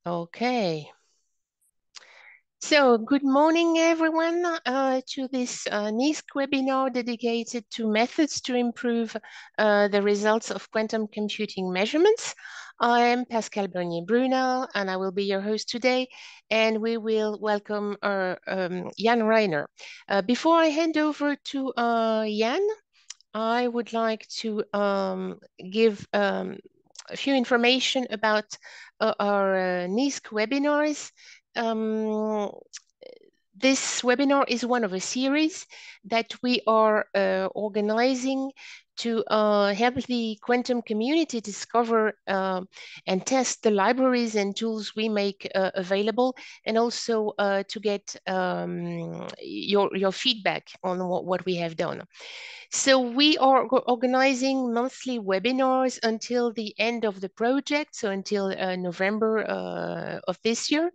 Okay. So good morning, everyone, to this NEASQC webinar dedicated to methods to improve the results of quantum computing measurements. I am Pascal Bernier-Brunel, and I will be your host today, and we will welcome Jan Reiner. Before I hand over to Jan, I would like to give a few information about our NEASQC webinars. Um, this webinar is one of a series that we are organizing to help the quantum community discover and test the libraries and tools we make available, and also to get your feedback on what we have done. So we are organizing monthly webinars until the end of the project, so until November of this year.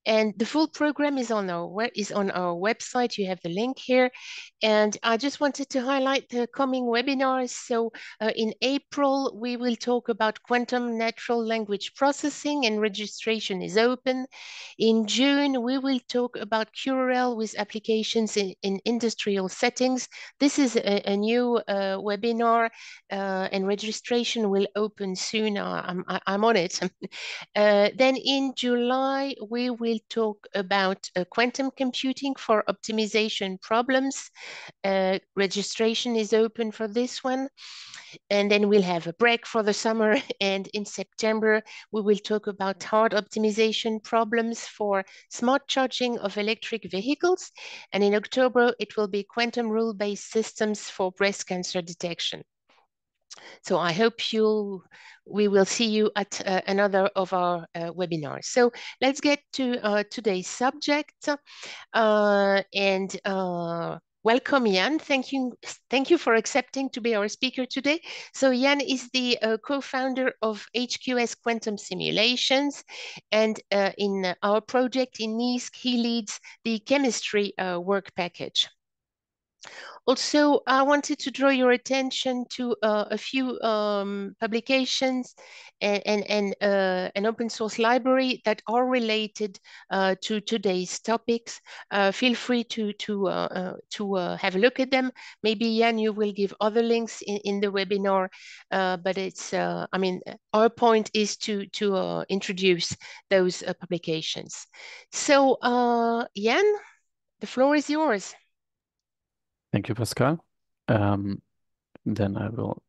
And the full program is on our website. You have the link here. And I just wanted to highlight the coming webinars. So in April, we will talk about quantum natural language processing, and registration is open. In June, we will talk about QRL with applications in industrial settings. This is a new webinar, and registration will open soon. I'm on it. Then in July, we will talk about quantum computing for optimization problems. Registration is open for this one. And then we'll have a break for the summer. And in September, we will talk about hard optimization problems for smart charging of electric vehicles. And in October, it will be quantum rule-based systems for breast cancer detection. So I hope we will see you at another of our webinars. So let's get to today's subject. Welcome, Jan. Thank you for accepting to be our speaker today. So Jan is the co-founder of HQS Quantum Simulations, and in our project in NEASQC, he leads the chemistry work package. Also, I wanted to draw your attention to a few publications and an open source library that are related to today's topics. Feel free to have a look at them. Maybe Jan, you will give other links in the webinar, but it's, I mean, our point is to introduce those publications. So Jan, the floor is yours. Thank you, Pascal. Then I will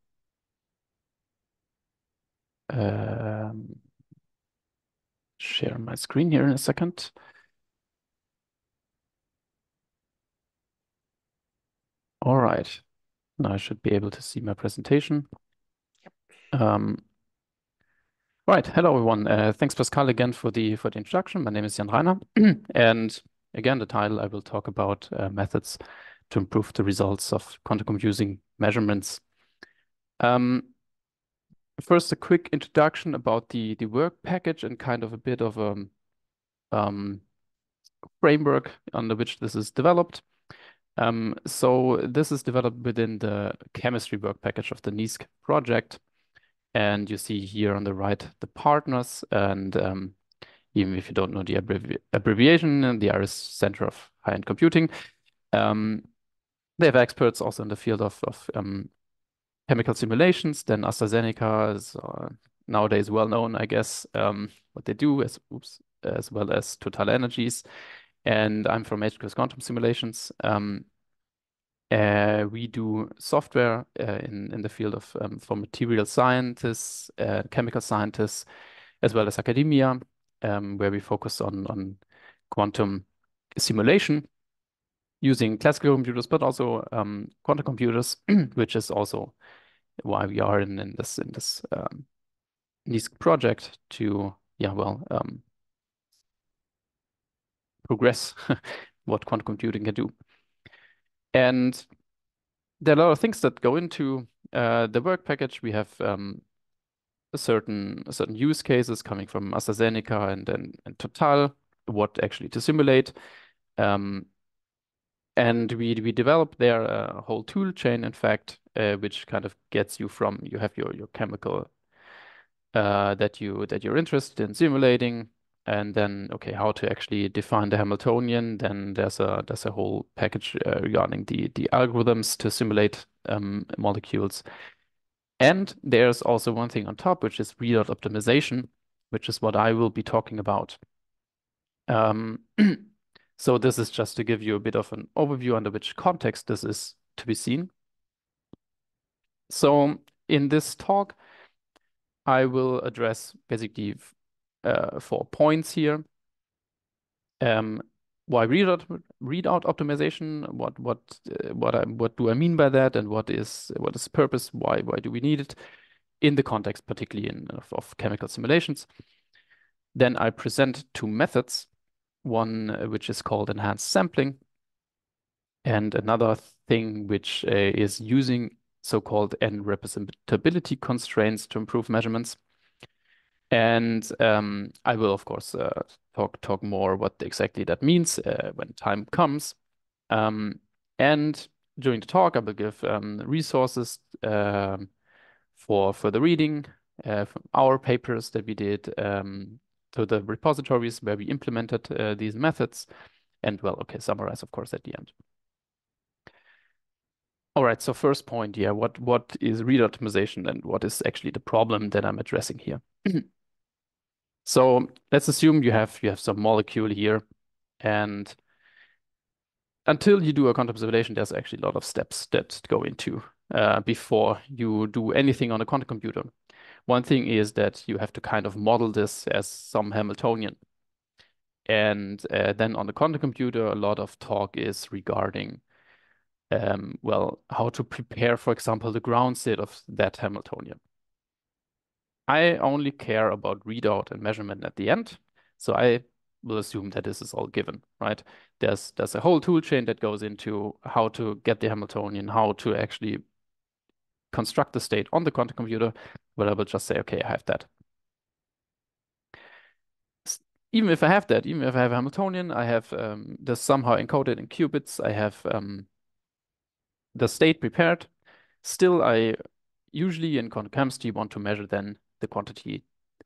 share my screen here in a second. All right. Now I should be able to see my presentation. All right. Hello, everyone. Thanks, Pascal, again for the introduction. My name is Jan Reiner. And again, the title, I will talk about methods to improve the results of quantum computing measurements. First, a quick introduction about the work package and kind of a bit of a framework under which this is developed. So this is developed within the chemistry work package of the NEASQC project. And you see here on the right, the partners. And even if you don't know the abbreviation, the IRIS Center of High-End Computing. They have experts also in the field of chemical simulations. Then AstraZeneca is nowadays well known, I guess, what they do, as well as Total Energies. And I'm from HQS Quantum Simulations. We do software in the field of for material scientists, chemical scientists, as well as academia, where we focus on quantum simulation using classical computers, but also quantum computers, which is also why we are in this NEASQC project to progress what quantum computing can do. And there are a lot of things that go into the work package. We have certain use cases coming from AstraZeneca and Total, what actually to simulate. And we developed there a whole tool chain, in fact, which kind of gets you from, you have your chemical that you're interested in simulating. and then, okay, how to actually define the Hamiltonian. Then there's a whole package regarding the algorithms to simulate molecules. And there's also one thing on top, which is readout optimization, which is what I will be talking about. So this is just to give you a bit of an overview under which context this is to be seen. So in this talk, I will address basically 4 points here. Why readout optimization? What do I mean by that? And what is the purpose? Why do we need it in the context, particularly of chemical simulations? Then I present 2 methods, one which is called enhanced sampling, and another thing which is using so-called n-representability constraints to improve measurements. And I will, of course, talk more what exactly that means when time comes. And during the talk, I will give resources for further reading from our papers that we did, to the repositories where we implemented these methods, and well, okay, summarize, of course, at the end. All right, so first point, yeah, what is readout optimization and what is actually the problem that I'm addressing here? So let's assume you have some molecule here, and until you do a quantum simulation, there's actually a lot of steps that go into before you do anything on a quantum computer. One thing is that you have to kind of model this as some Hamiltonian. And then on the quantum computer, a lot of talk is regarding, well, how to prepare, for example, the ground state of that Hamiltonian. I only care about readout and measurement at the end. So I will assume that this is all given, right? There's a whole tool chain that goes into how to get the Hamiltonian, how to actually construct the state on the quantum computer, but I will just say, okay, I have that. Even if I have that, even if I have a Hamiltonian, I have this somehow encoded in qubits, I have the state prepared. Still, I usually in quantum chemistry want to measure then the quantity,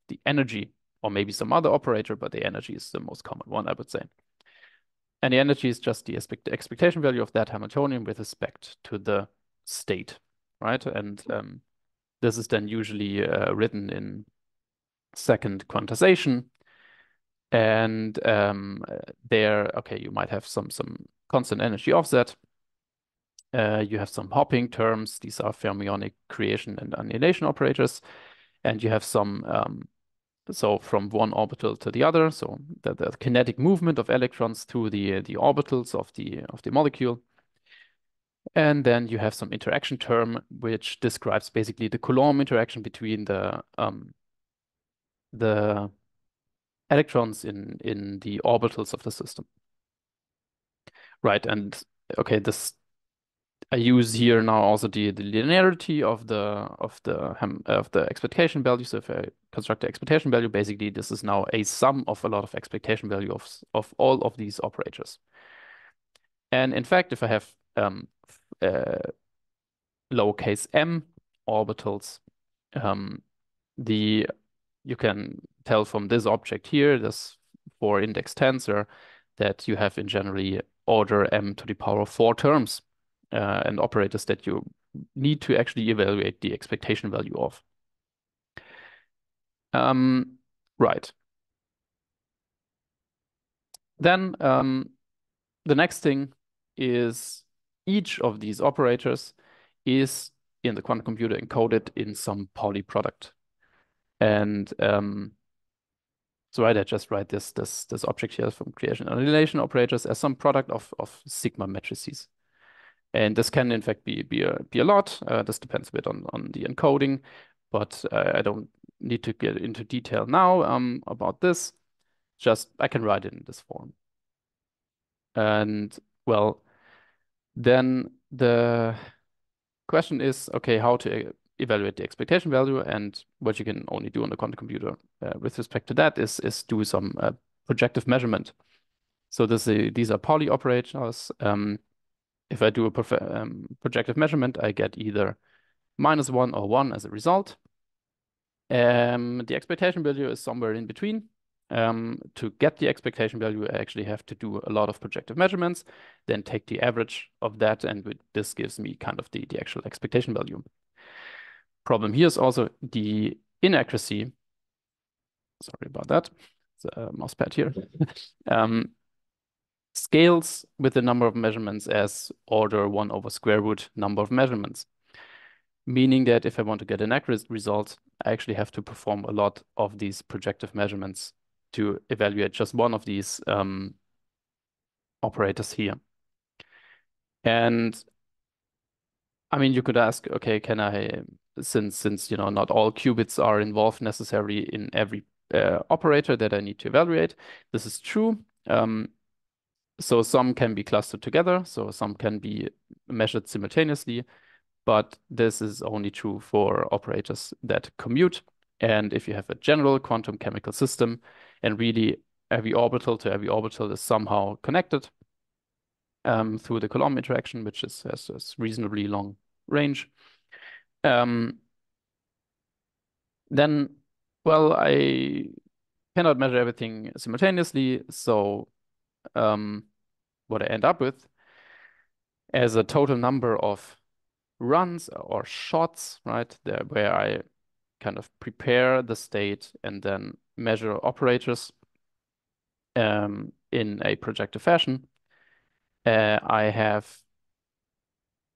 the energy, or maybe some other operator, but the energy is the most common one, I would say. And the energy is just the expectation value of that Hamiltonian with respect to the state, right? And this is then usually written in second quantization. And there, okay, you might have some constant energy offset. You have some hopping terms. These are fermionic creation and annihilation operators. And you have some, so from one orbital to the other, so the kinetic movement of electrons through the orbitals of the molecule. And then you have some interaction term, which describes basically the Coulomb interaction between the electrons in the orbitals of the system. Right, and okay, this I use here now also the linearity of the expectation value. So if I construct the expectation value, basically this is now a sum of a lot of expectation value of all of these operators. And in fact, if I have lowercase m orbitals, you can tell from this object here, this 4-index tensor, that you have in generally order m to the power of 4 terms and operators that you need to actually evaluate the expectation value of. Right. Then the next thing is each of these operators is in the quantum computer encoded in some Pauli product. And so I just write this object here from creation and annihilation operators as some product of sigma matrices. And this can in fact be a lot. This depends a bit on the encoding, but I don't need to get into detail now about this. Just I can write it in this form. And well, then the question is, okay, how to evaluate the expectation value, and what you can only do on the quantum computer with respect to that is do some projective measurement. So these are Pauli operators. If I do a projective measurement, I get either -1 or 1 as a result. The expectation value is somewhere in between. To get the expectation value, I actually have to do a lot of projective measurements, then take the average of that, and this gives me kind of the actual expectation value. Problem here is also the inaccuracy. Sorry about that. The mouse pad here. Scales with the number of measurements as order 1 over square root number of measurements. Meaning that if I want to get an accurate result, I actually have to perform a lot of these projective measurements to evaluate just one of these operators here. And I mean, you could ask, okay, can I, since not all qubits are involved necessarily in every operator that I need to evaluate, this is true. So some can be clustered together, so some can be measured simultaneously, but this is only true for operators that commute. And if you have a general quantum chemical system, and really every orbital to every orbital is somehow connected through the Coulomb interaction, which has reasonably long range, then, well, I cannot measure everything simultaneously. So what I end up with as a total number of runs or shots, right, there where I kind of prepare the state and then measure operators in a projective fashion. I have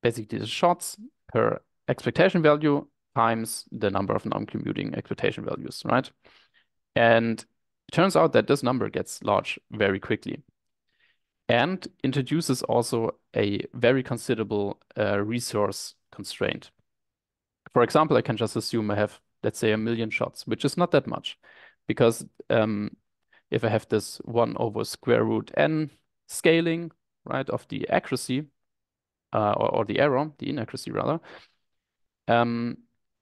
basically the shots per expectation value times the number of non-commuting expectation values, right? And it turns out that this number gets large very quickly and introduces also a very considerable resource constraint. For example, I can just assume I have, let's say, 1 million shots, which is not that much, because if I have this 1 over square root n scaling, right, of the accuracy, or the error, the inaccuracy rather,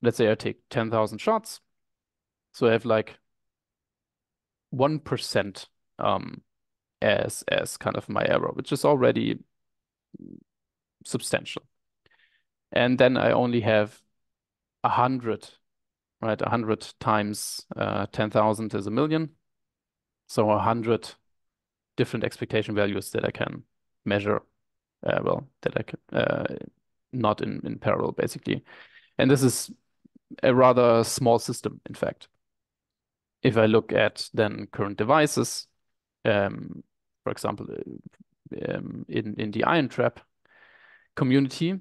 let's say I take 10,000 shots, so I have like 1% as kind of my error, which is already substantial. And then I only have 100, right? 100 times 10,000 is 1 million. So 100 different expectation values that I can measure, that I can, not in parallel, basically. And this is a rather small system, in fact. If I look at then current devices, for example, in the ion trap community,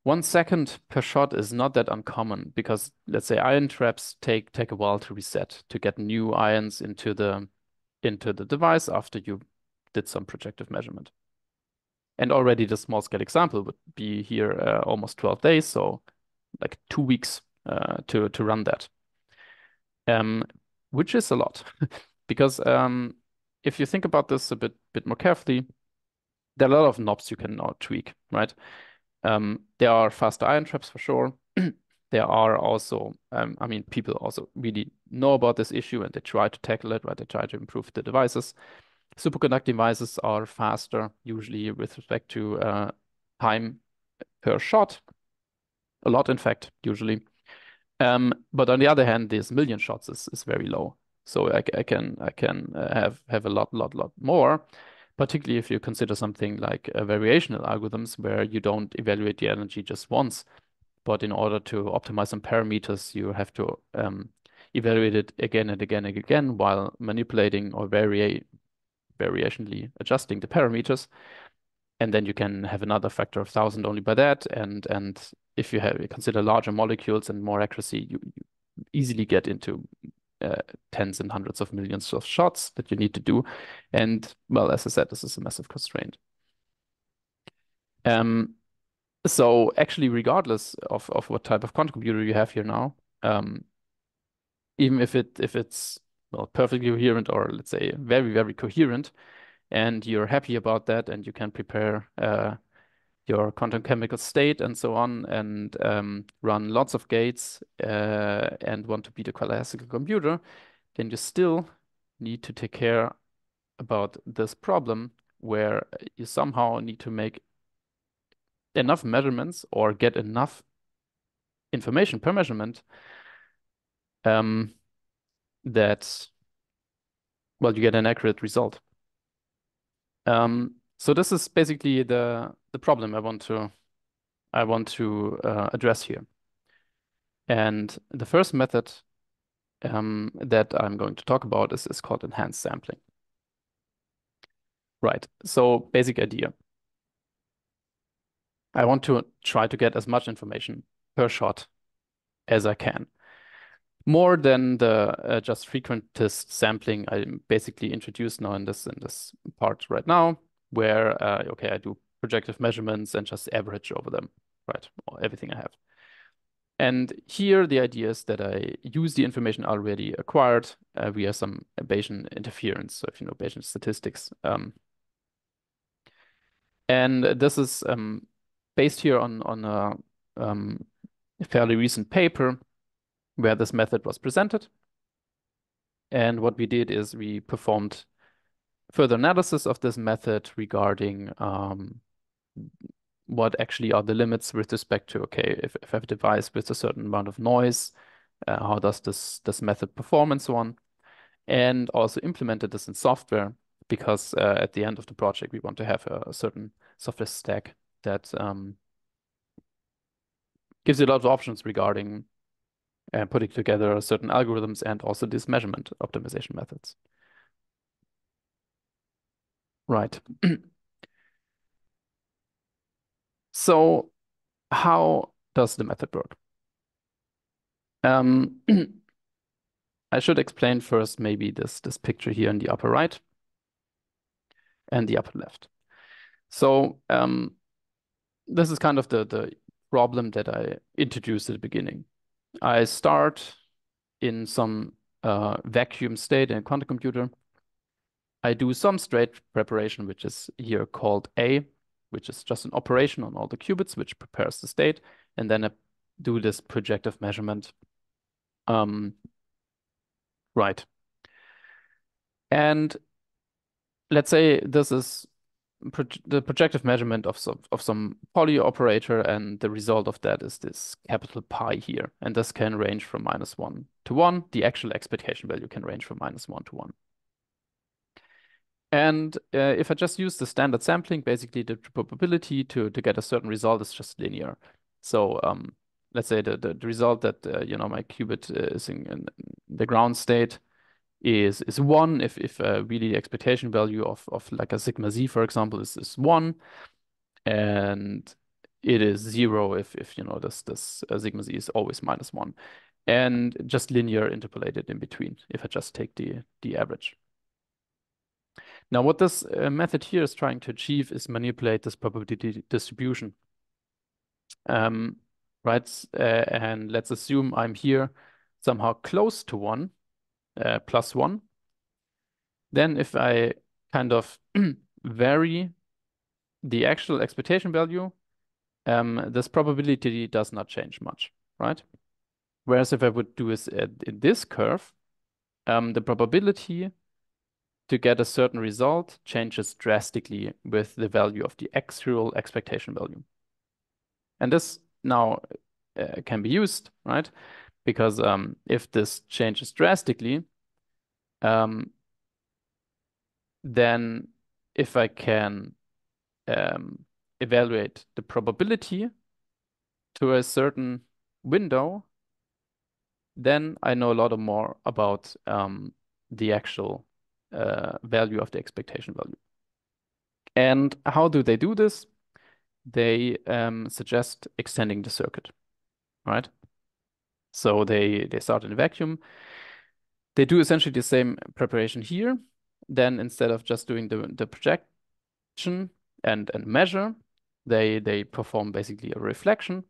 1 second per shot is not that uncommon, because let's say ion traps take a while to reset, to get new ions into the device after you did some projective measurement. And already the small scale example would be here almost 12 days, so like 2 weeks to run that, which is a lot. Because if you think about this a bit more carefully, there are a lot of knobs you can now tweak, right? There are faster ion traps for sure. There are also, I mean, people also really know about this issue and they try to tackle it, right? They try to improve the devices. Superconducting devices are faster, usually with respect to time per shot. A lot, in fact, usually. But on the other hand, this 1 million shots is very low. So I can have a lot more, particularly if you consider something like variational algorithms where you don't evaluate the energy just once, but in order to optimize some parameters, you have to evaluate it again and again and again while manipulating or variationally adjusting the parameters. And then you can have another factor of 1,000 only by that. And if you consider larger molecules and more accuracy, you easily get into tens and hundreds of millions of shots that you need to do. And well, as I said, this is a massive constraint. So actually, regardless of what type of quantum computer you have here now, even if it's well perfectly coherent or let's say very, very coherent, and you're happy about that, and you can prepare your quantum chemical state and so on, and run lots of gates and want to beat a classical computer, then you still need to take care about this problem where you somehow need to make enough measurements or get enough information per measurement that well, you get an accurate result. So this is basically the problem I want to address here. And the first method that I'm going to talk about is called enhanced sampling. Right. So basic idea. I want to try to get as much information per shot as I can. More than the just frequentist sampling I basically introduced now in this part right now, where okay, I do projective measurements and just average over them, right? Or everything I have. And here the idea is that I use the information already acquired via some Bayesian interference. So if you know Bayesian statistics. And this is based here on a fairly recent paper where this method was presented. And what we did is we performed further analysis of this method regarding what actually are the limits with respect to, okay, if I have a device with a certain amount of noise, how does this method perform and so on. And also implemented this in software because at the end of the project, we want to have a certain software stack that gives you a lot of options regarding putting together certain algorithms and also these measurement optimization methods. Right. So how does the method work? I should explain first maybe this picture here in the upper right and the upper left. So this is kind of the problem that I introduced at the beginning. I start in some vacuum state in a quantum computer. I do some state preparation, which is here called A, which is just an operation on all the qubits, which prepares the state. And then I do this projective measurement. Right. And let's say this is the projective measurement of some Pauli operator, and the result of that is this capital pi here. And this can range from -1 to 1. The actual expectation value can range from -1 to 1. And if I just use the standard sampling, basically the probability to get a certain result is just linear. So let's say the result that my qubit is in the ground state is 1 if really the expectation value of like a sigma z, for example, is 1, and it is 0 if this sigma z is always -1, and just linear interpolated in between if I just take the average. Now, what this method here is trying to achieve is manipulate this probability distribution. Right, and let's assume I'm here somehow close to 1, +1. Then if I kind of vary the actual expectation value, this probability does not change much, right? Whereas if I would do this in this curve, the probability to get a certain result changes drastically with the value of the actual expectation value. And this now can be used, right? Because if this changes drastically, then if I can evaluate the probability to a certain window, then I know a lot more about the actual value of the expectation value. And how do they do this? They suggest extending the circuit, right? So they start in a vacuum. They do essentially the same preparation here. Then instead of just doing the projection and measure, they perform basically a reflection.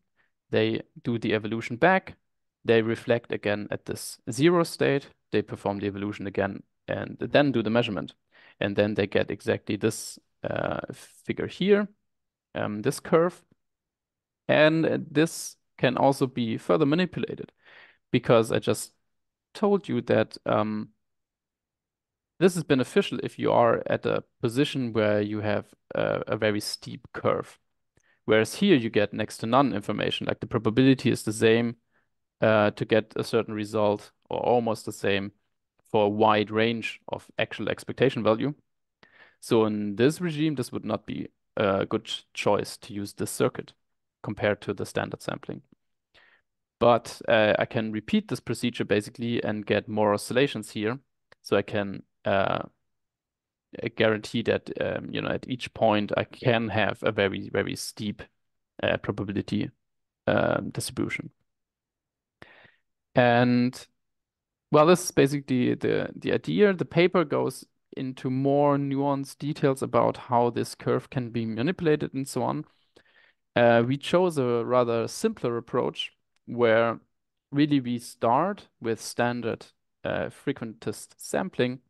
They do the evolution back. They reflect again at this 0 state. They perform the evolution again and then do the measurement. And then they get exactly this figure here, this curve. And this can also be further manipulated because I just told you that this is beneficial if you are at a position where you have a very steep curve. Whereas here you get next to none information, like the probability is the same to get a certain result or almost the same for a wide range of actual expectation value. So in this regime, this would not be a good choice to use this circuit compared to the standard sampling. But I can repeat this procedure basically and get more oscillations here. So I can guarantee that at each point I can have a very, very steep probability distribution. And well, this is basically the idea. The paper goes into more nuanced details about how this curve can be manipulated and so on. We chose a rather simpler approach where really we start with standard frequentist sampling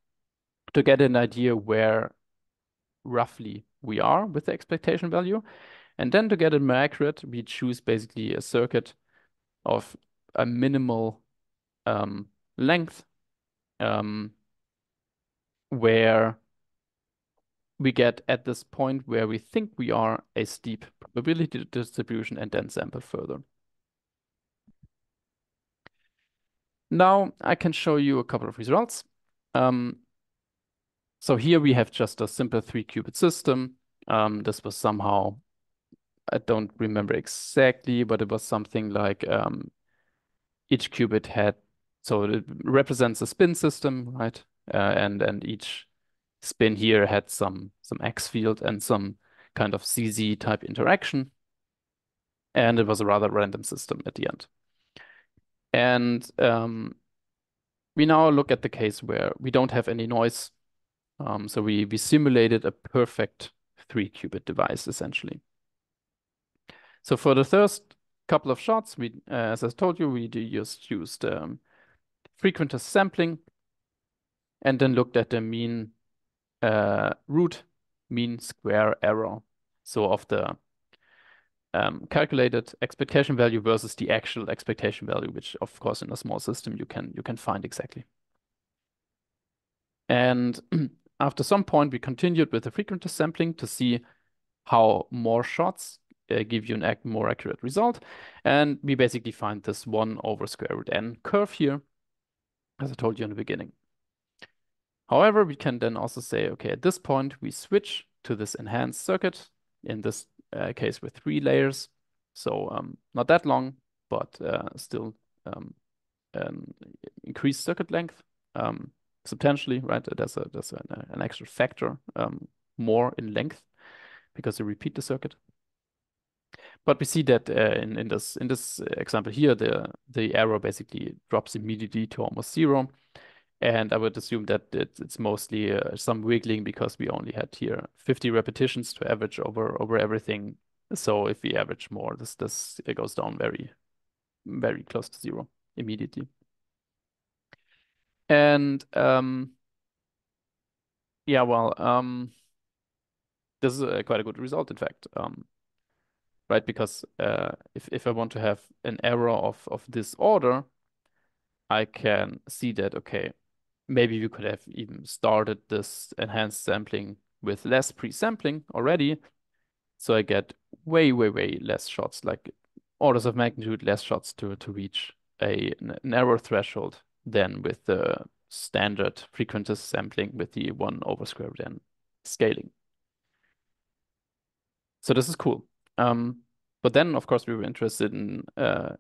to get an idea where roughly we are with the expectation value. And then to get it more accurate, we choose basically a circuit of a minimal length where we get at this point where we think we are a steep probability distribution and then sample further. Now I can show you a couple of results. So here we have just a simple 3-qubit system. This was somehow, I don't remember exactly, but it was something like each qubit had, so it represents a spin system, right? And each spin here had some X field and some kind of CZ type interaction. And it was a rather random system at the end. And we now look at the case where we don't have any noise. So we simulated a perfect 3-qubit device, essentially. So for the first couple of shots, we, as I told you, we just used frequentist sampling and then looked at the mean root mean square error. So of the calculated expectation value versus the actual expectation value, which of course in a small system you can find exactly. And after some point, we continued with the frequentist sampling to see how more shots give you a more accurate result. And we basically find this 1 over square root n curve here, as I told you in the beginning. However, we can then also say, okay, at this point, we switch to this enhanced circuit, in this case with 3 layers. So not that long, but still increased circuit length substantially, right? There's an extra factor more in length because you repeat the circuit. But we see that in this example here, the error basically drops immediately to almost 0. And I would assume that it's mostly some wiggling because we only had here 50 repetitions to average over everything. So if we average more, it goes down very, very close to 0 immediately. And yeah, well, this is quite a good result, in fact, right? Because if I want to have an error of this order, I can see that, okay, maybe we could have even started this enhanced sampling with less pre-sampling already. So I get way, way, way less shots, like orders of magnitude less shots to reach an error threshold than with the standard frequentist sampling with the 1 over square root n scaling. So this is cool. But then, of course, we were interested in the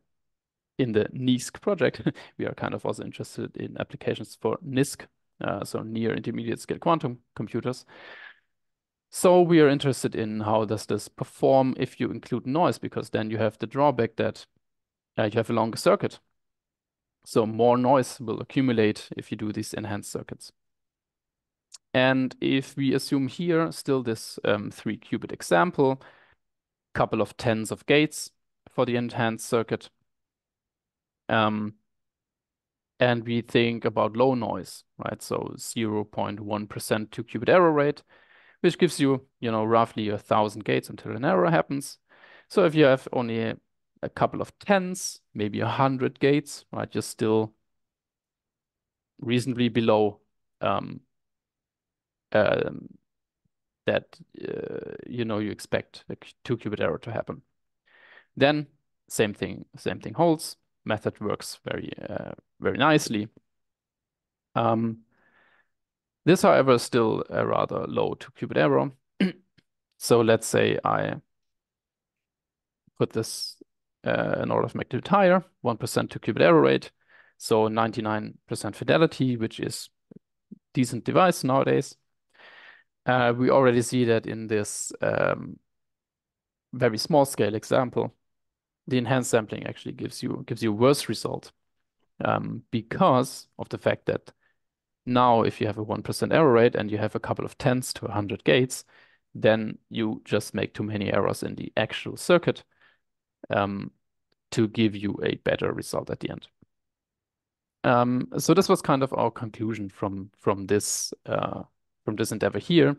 NEASQC project. We are kind of also interested in applications for NISQ, so near intermediate scale quantum computers. So we are interested in how does this perform if you include noise, because then you have the drawback that you have a longer circuit. So more noise will accumulate if you do these enhanced circuits. And if we assume here still this 3-qubit example, couple of tens of gates for the enhanced circuit, and we think about low noise, right? So 0.1% 2-qubit error rate, which gives you, roughly 1,000 gates until an error happens. So if you have only a couple of tens, maybe 100 gates, right, you're still reasonably below that you expect a 2-qubit error to happen. Then same thing holds. Method works very very nicely. This, however, is still a rather low 2-qubit error. So let's say I put this an order of magnitude higher, 1% 2-qubit error rate, so 99% fidelity, which is decent device nowadays. We already see that in this very small scale example, the enhanced sampling actually gives you a worse result because of the fact that now if you have a 1% error rate and you have a couple of tens to 100 gates, then you just make too many errors in the actual circuit to give you a better result at the end. So this was kind of our conclusion from this endeavor here,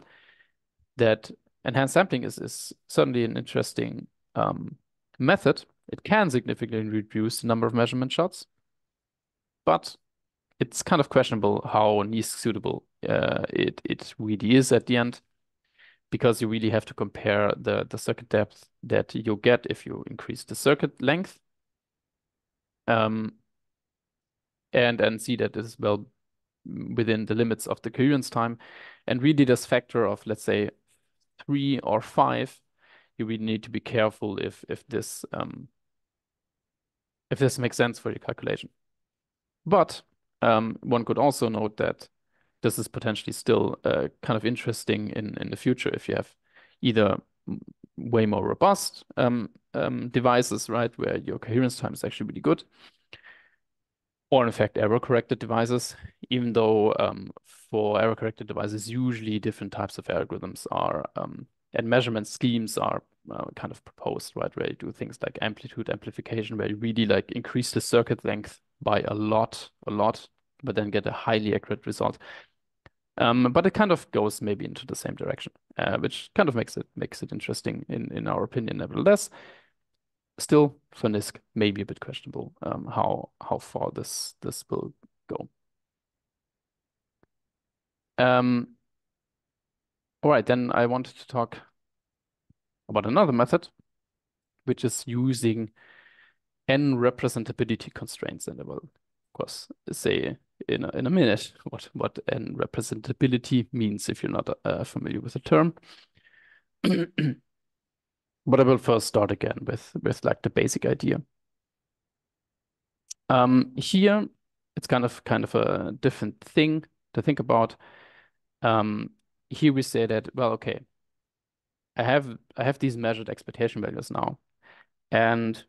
that enhanced sampling is certainly an interesting method. It can significantly reduce the number of measurement shots, but it's kind of questionable how NEASQ suitable it really is at the end, because you really have to compare the circuit depth that you get if you increase the circuit length, and see that this is well within the limits of the coherence time. And really this factor of, let's say, 3 or 5, you really need to be careful if this makes sense for your calculation. But one could also note that this is potentially still kind of interesting in the future if you have either way more robust devices, right, where your coherence time is actually really good, or in fact error-corrected devices, even though for error-corrected devices, usually different types of algorithms are and measurement schemes are kind of proposed, right, where you do things like amplitude amplification, where you really like increase the circuit length by a lot, but then get a highly accurate result. But it kind of goes maybe into the same direction, which kind of makes it interesting in our opinion, nevertheless. Still, for NEASQ, maybe a bit questionable how far this will go. All right, then I wanted to talk about another method, which is using n representability constraints, and I will, of course, say in a minute what n representability means if you're not familiar with the term. But I will first start again with like the basic idea. Here it's kind of a different thing to think about. Here we say that, well, okay, I have these measured expectation values now, and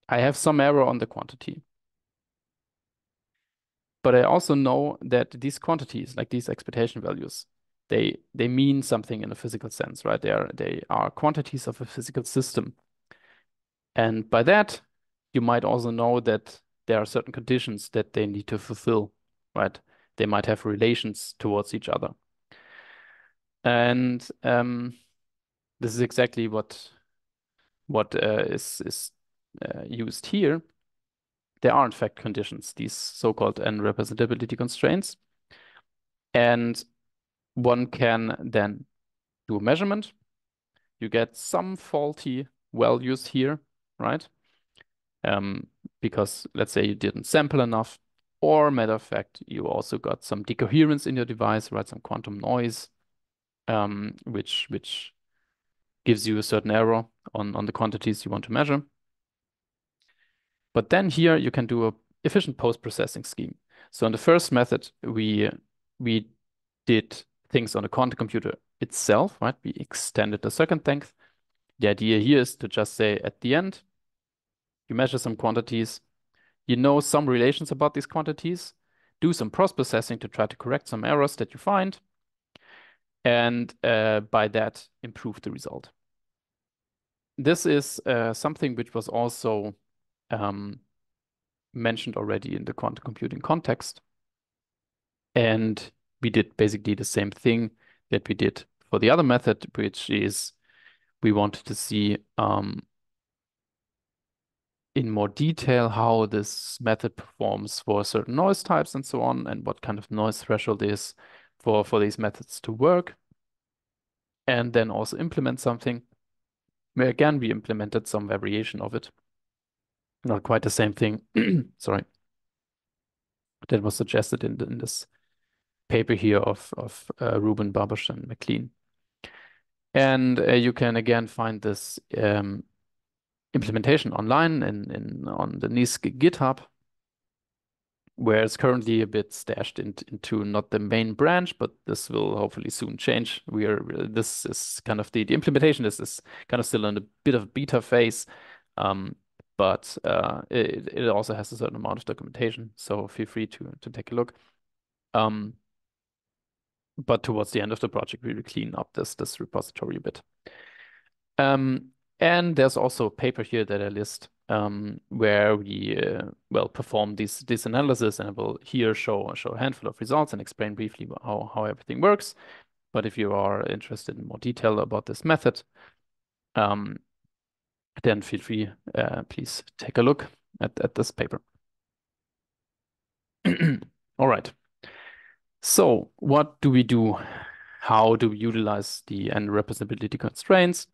I have some error on the quantity. But I also know that these quantities, like these expectation values, they mean something in a physical sense, right? They are quantities of a physical system. And by that, you might also know that there are certain conditions that they need to fulfill, right? They might have relations towards each other. And this is exactly what is used here. There are in fact conditions, these so-called n-representability constraints. And one can then do a measurement. You get some faulty values here, right? Because let's say you didn't sample enough, or matter of fact, you also got some decoherence in your device, right? Some quantum noise, which gives you a certain error on the quantities you want to measure. But then here you can do a efficient post-processing scheme. So in the first method, we did things on the quantum computer itself, right? We extended the circuit length. The idea here is to just say at the end, you measure some quantities, you know some relations about these quantities, do some post-processing to try to correct some errors that you find, and by that, improve the result. This is something which was also mentioned already in the quantum computing context. And we did basically the same thing that we did for the other method, which is we wanted to see in more detail how this method performs for certain noise types and so on, and what kind of noise threshold is for these methods to work. And then also implement something where again we implemented some variation of it. Not quite the same thing, sorry. that was suggested in this paper here of Rubin, Babush, and McLean. And you can again find this implementation online on the NEASQC GitHub, where it's currently a bit stashed into not the main branch, but this will hopefully soon change. This is kind of the implementation. This is kind of still in a bit of beta phase, but it also has a certain amount of documentation, so feel free to take a look. But towards the end of the project, we will clean up this repository a bit. And there's also a paper here that I list where we perform this analysis, and I will here show a handful of results and explain briefly how everything works. But if you are interested in more detail about this method, then feel free, please take a look at this paper. All right. So what do we do? How do we utilize the N representability constraints?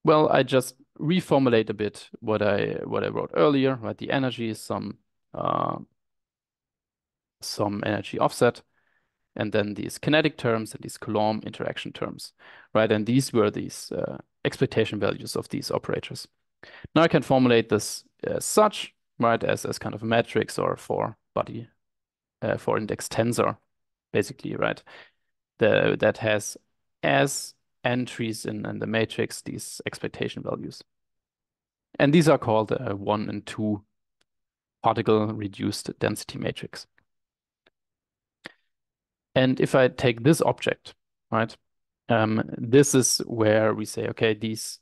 Well, I just reformulate a bit what I wrote earlier, right? The energy is some energy offset, and then these kinetic terms and these Coulomb interaction terms, right? And these were these expectation values of these operators. Now I can formulate this as such, right, as kind of a matrix or for index tensor, basically, right? That has as entries in the matrix these expectation values. And these are called 1 and 2 particle reduced density matrix. And if I take this object, right, this is where we say, okay, these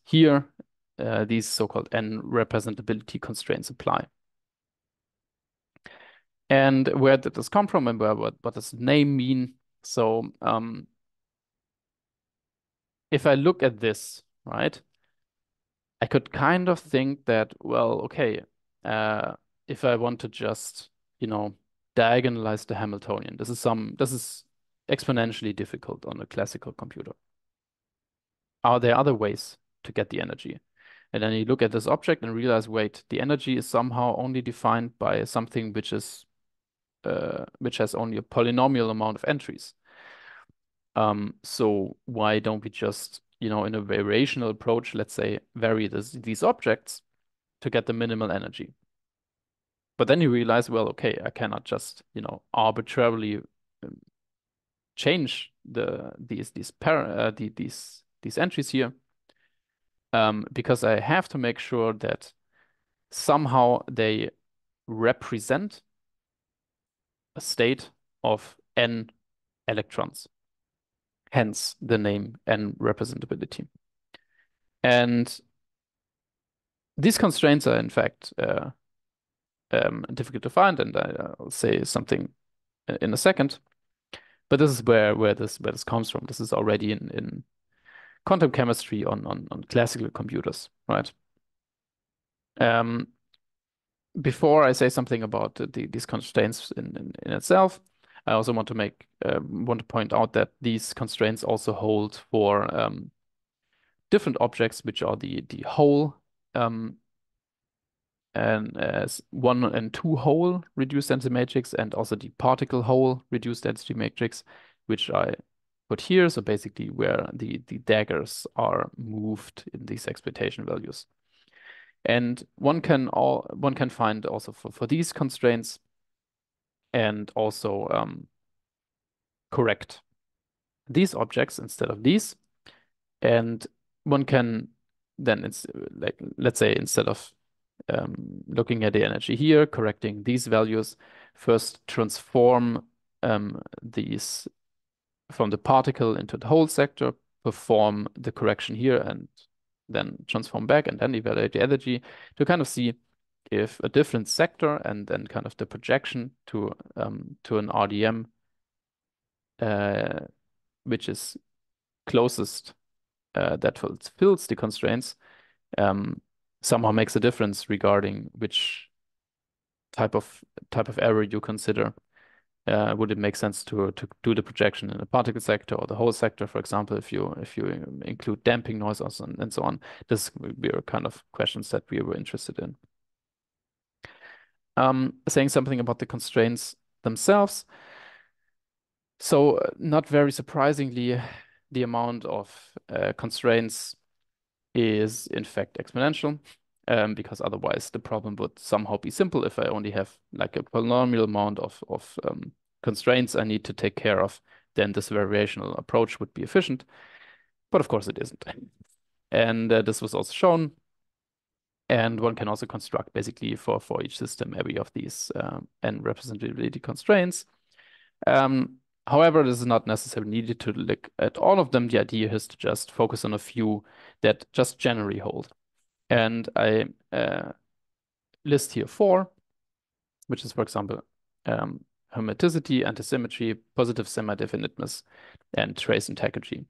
so-called N representability constraints apply. And where did this come from, and what does the name mean? So if I look at this, right, I could kind of think that, well, okay, if I want to just, diagonalize the Hamiltonian, this is exponentially difficult on a classical computer. Are there other ways to get the energy? And then you look at this object and realize, wait, the energy is somehow only defined by something which has only a polynomial amount of entries. So why don't we just, in a variational approach, let's say, vary these objects to get the minimal energy? But then you realize, well, okay, I cannot just, arbitrarily change these entries here, because I have to make sure that somehow they represent a state of n electrons. Hence the name N representability. And these constraints are in fact difficult to find, and I'll say something in a second. But this is where this comes from. This is already in quantum chemistry on classical computers, right? Before I say something about these constraints in itself, I also want to point out that these constraints also hold for different objects, which are the whole and as 1 and 2 whole reduced density matrix, and also the particle whole reduced density matrix, which I put here. So basically where the daggers are moved in these expectation values. And one can find also for these constraints and also correct these objects instead of these. And one can then, it's like, let's say, instead of looking at the energy here, correcting these values, first transform these from the particle into the whole sector, perform the correction here, and then transform back, and then evaluate the energy to kind of see if a different sector and then kind of the projection to an RDM which is closest that fills the constraints somehow makes a difference regarding which type of error you consider. Would it make sense to do the projection in a particle sector or the whole sector, for example, if you include damping noise and so on? This were kind of questions that we were interested in. saying something about the constraints themselves. So not very surprisingly, the amount of constraints is in fact exponential, because otherwise the problem would somehow be simple. If I only have like a polynomial amount of constraints I need to take care of, then this variational approach would be efficient. But of course it isn't. And this was also shown. And one can also construct basically for each system every of these n representability constraints. However, this is not necessarily needed to look at all of them. The idea is to just focus on a few that just generally hold. And I list here 4, which is, for example, hermeticity, antisymmetry, positive semi-definiteness, and trace integrity.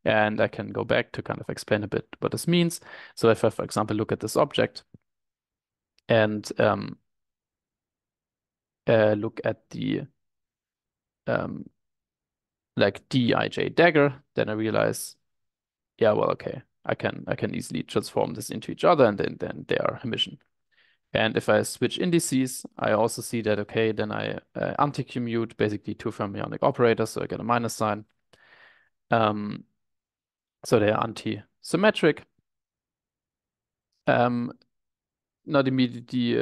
And I can go back to kind of explain a bit what this means. So if I, for example, look at this object and look at the like dij dagger, then I realize, yeah, well, okay, I can easily transform this into each other, and then they are Hermitian. And if I switch indices, I also see that, okay, then I anti-commute basically 2 fermionic operators, so I get a minus sign. So they are anti-symmetric. Not immediately,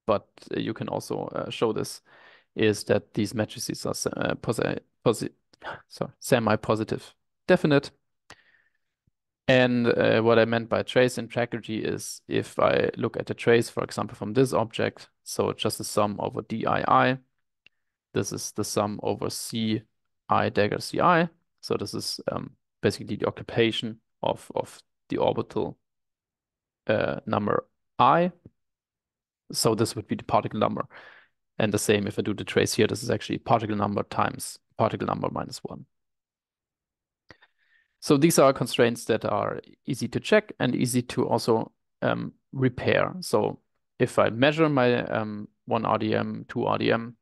but you can also show this, is that these matrices are semi-positive definite. And what I meant by trace integrity is if I look at a trace, for example, from this object, so just the sum over dii, this is the sum over ci dagger ci. So this is basically the occupation of the orbital number I. So this would be the particle number. And the same if I do the trace here, this is actually particle number times particle number minus 1. So these are constraints that are easy to check and easy to also repair. So if I measure my 1 RDM, 2 RDM,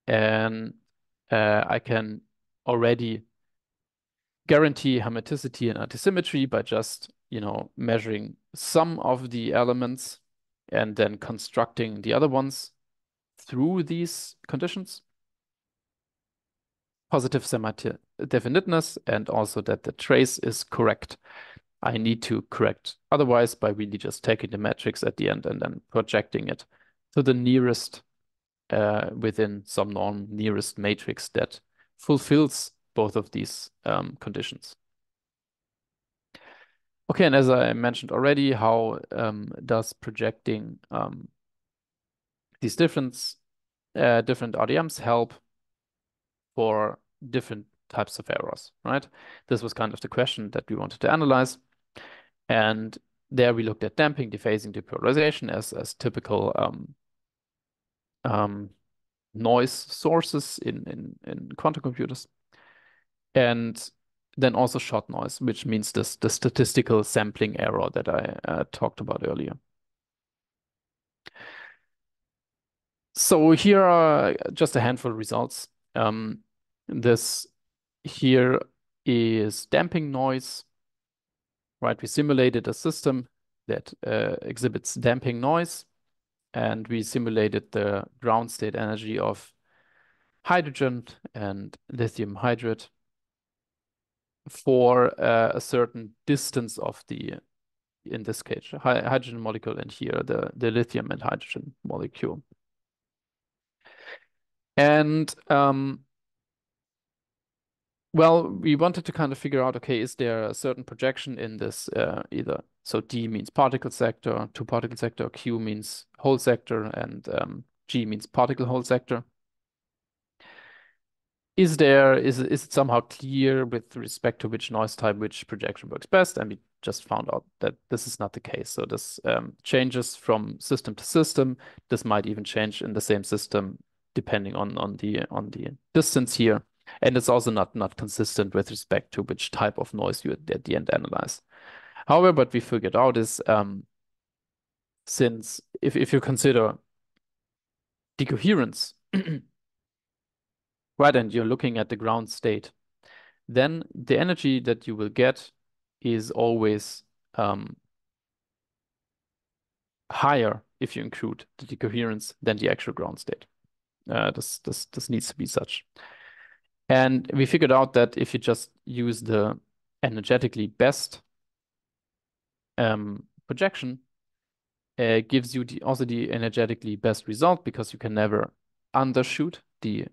and I can already guarantee hermeticity and antisymmetry by just, measuring some of the elements and then constructing the other ones through these conditions. Positive semi-definiteness, and also that the trace is correct. I need to correct otherwise by really just taking the matrix at the end and then projecting it to the nearest within some norm nearest matrix that fulfills both of these conditions. Okay, and as I mentioned already, how does projecting these different RDMs help for different types of errors, right? This was kind of the question that we wanted to analyze. And there we looked at damping, dephasing, depolarization as typical noise sources in quantum computers. And then also shot noise, which means the statistical sampling error that I talked about earlier. So here are just a handful of results. This here is damping noise, right? We simulated a system that exhibits damping noise, and we simulated the ground state energy of hydrogen and lithium hydride for a certain distance of the, in this case, hydrogen molecule, and here the lithium and hydrogen molecule. And well, we wanted to kind of figure out, okay, is there a certain projection in this either? So D means particle sector, 2 particle sector, Q means whole sector, and G means particle whole sector. Is it somehow clear with respect to which noise type, which projection works best? And we just found out that this is not the case. So this changes from system to system. This might even change in the same system depending on the distance here. And it's also not consistent with respect to which type of noise you at the end analyze. However, what we figured out is since if you consider decoherence, right, and you're looking at the ground state, then the energy that you will get is always higher if you include the decoherence than the actual ground state. This needs to be such. And we figured out that if you just use the energetically best projection, gives you also the energetically best result, because you can never undershoot the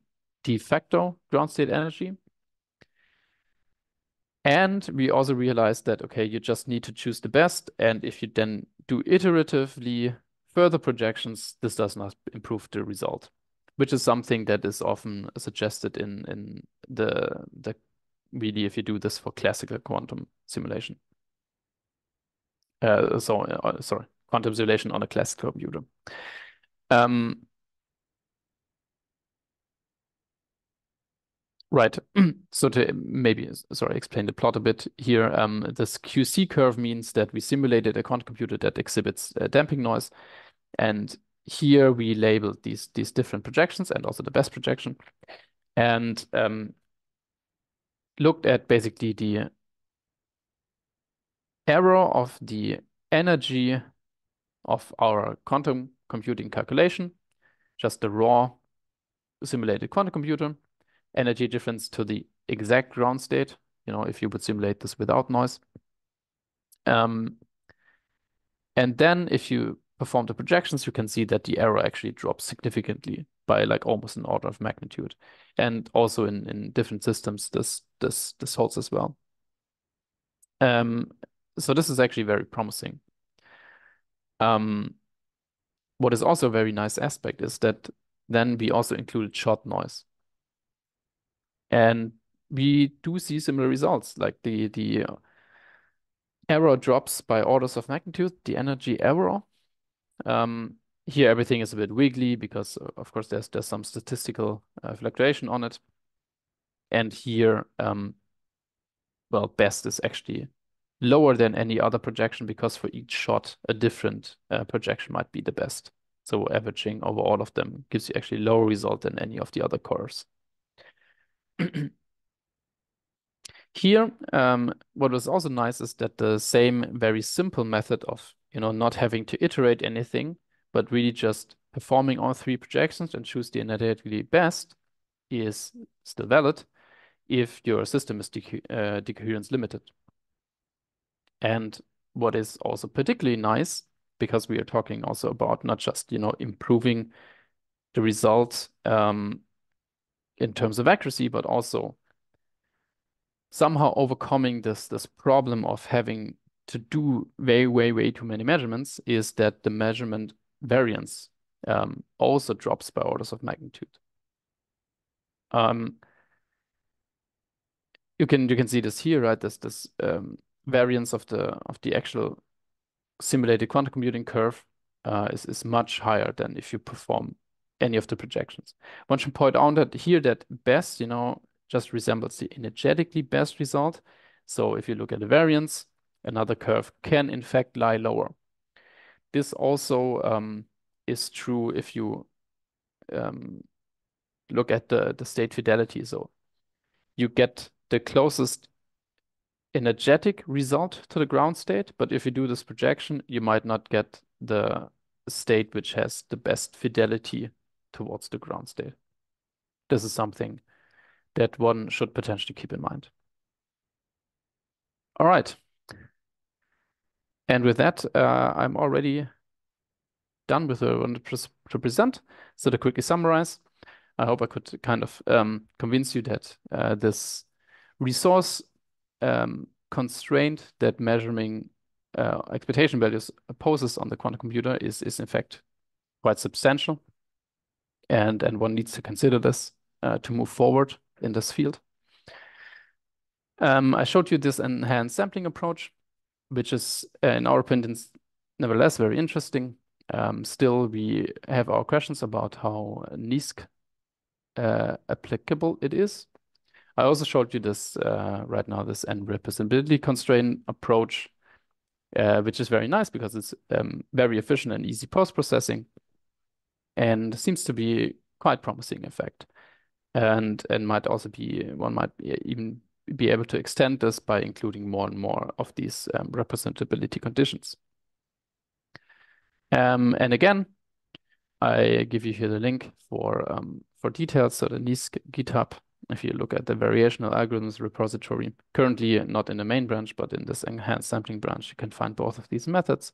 de facto ground state energy. And we also realized that, okay, you just need to choose the best. And if you then do iteratively further projections, this does not improve the result, which is something that is often suggested in the really, if you do this for classical quantum simulation. Sorry, quantum simulation on a classical computer. Right. So to maybe, sorry, explain the plot a bit here. This QC curve means that we simulated a quantum computer that exhibits damping noise. And here we labeled these different projections and also the best projection. And looked at basically the error of the energy of our quantum computing calculation, just the raw simulated quantum computer, energy difference to the exact ground state, if you would simulate this without noise. And then if you perform the projections, you can see that the error actually drops significantly by like almost an order of magnitude. And also in different systems, this holds as well. So this is actually very promising. What is also a very nice aspect is that then we also included shot noise. And we do see similar results, like the error drops by orders of magnitude, the energy error. Here everything is a bit wiggly because of course there's some statistical fluctuation on it. And here, well, best is actually lower than any other projection, because for each shot a different projection might be the best. So averaging over all of them gives you actually lower result than any of the other curves. Here, what was also nice is that the same very simple method of not having to iterate anything, but really just performing all three projections and choose the energetically best is still valid if your system is decoherence limited. And what is also particularly nice, because we are talking also about not just improving the results in terms of accuracy, but also somehow overcoming this problem of having to do way too many measurements, is that the measurement variance also drops by orders of magnitude. You can see this here, right? This variance of the actual simulated quantum computing curve is much higher than if you perform any of the projections. One should point out that here that best, just resembles the energetically best result. So if you look at the variance, another curve can in fact lie lower. This also is true if you look at the state fidelity. So you get the closest energetic result to the ground state, but if you do this projection, you might not get the state which has the best fidelity towards the ground state. This is something that one should potentially keep in mind. All right. And with that, I'm already done with what I wanted to present. So to quickly summarize, I hope I could kind of convince you that this resource constraint that measuring expectation values poses on the quantum computer is in fact quite substantial. And one needs to consider this to move forward in this field. I showed you this enhanced sampling approach, which is, in our opinion, nevertheless very interesting. Still, we have our questions about how NEASQ applicable it is. I also showed you this right now, this n-representability constraint approach, which is very nice because it's very efficient and easy post-processing, and seems to be quite promising, in fact. And might also be, one might even be able to extend this by including more and more of these representability conditions. And again, I give you here the link for details. So the NEASQC GitHub, if you look at the variational algorithms repository, currently not in the main branch, but in this enhanced sampling branch, you can find both of these methods.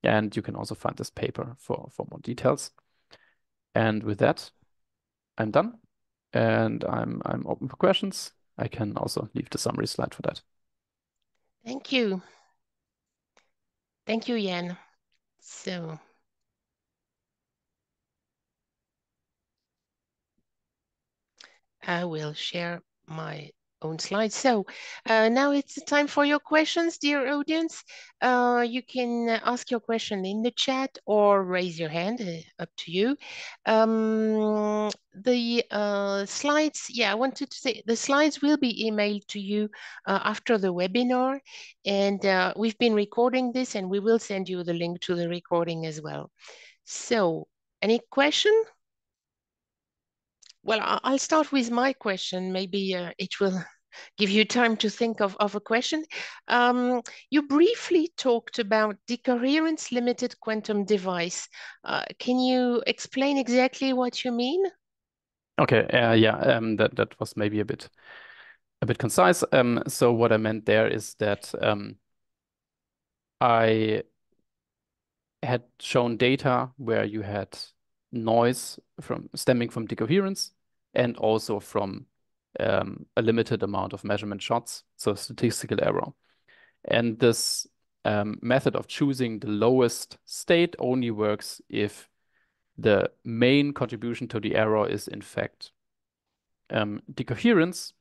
And you can also find this paper for more details. And with that, I'm done. And I'm open for questions. I can also leave the summary slide for that. Thank you. Thank you, Jan. So I will share my own slides. So now it's time for your questions, dear audience. You can ask your question in the chat or raise your hand, up to you. The slides, yeah, I wanted to say the slides will be emailed to you after the webinar. And we've been recording this and we will send you the link to the recording as well. So any question? Well, I'll start with my question. Maybe it will give you time to think of a question. You briefly talked about decoherence limited quantum device. Can you explain exactly what you mean? Okay, yeah, that was maybe a bit concise. So what I meant there is that I had shown data where you had noise stemming from decoherence and also from a limited amount of measurement shots, so statistical error. And this method of choosing the lowest state only works if the main contribution to the error is in fact decoherence,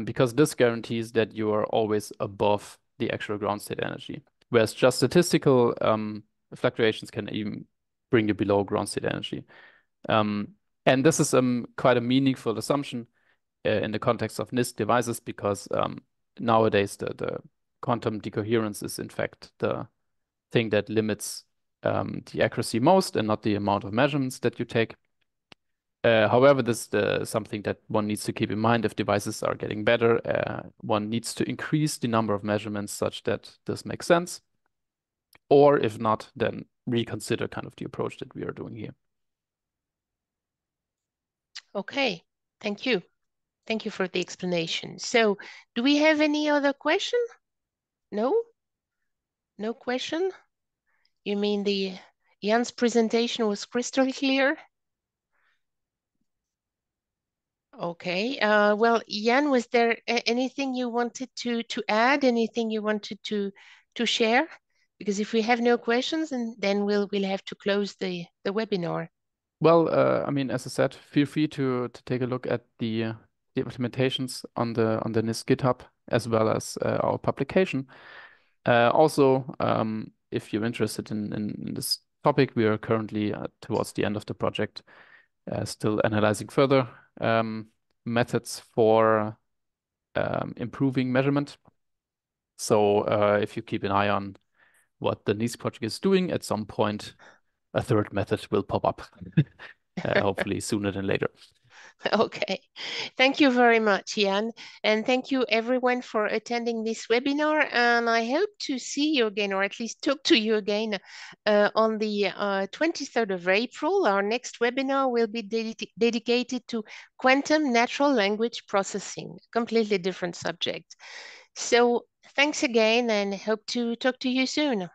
because this guarantees that you are always above the actual ground state energy. Whereas just statistical fluctuations can even bring you below ground state energy. And this is quite a meaningful assumption in the context of NISQ devices, because nowadays the quantum decoherence is in fact the thing that limits the accuracy most and not the amount of measurements that you take. However, this is something that one needs to keep in mind. If devices are getting better, one needs to increase the number of measurements such that this makes sense. Or if not, then reconsider kind of the approach that we are doing here. Okay, thank you. Thank you for the explanation. So do we have any other question? No? No question? You mean Jan's presentation was crystal clear? Okay. Well, Jan, was there anything you wanted to add? Anything you wanted to share? Because if we have no questions, and then we'll have to close the webinar. Well, I mean, as I said, feel free to take a look at the implementations on the NISQ GitHub as well as our publication. Also, if you're interested in this topic, we are currently towards the end of the project, still analyzing further methods for improving measurement. So if you keep an eye on what the NEASQC project is doing, at some point, a third method will pop up, hopefully sooner than later. Okay, thank you very much, Jan. And thank you everyone for attending this webinar. And I hope to see you again, or at least talk to you again on the 23rd of April. Our next webinar will be dedicated to quantum natural language processing, completely different subject. So thanks again and hope to talk to you soon.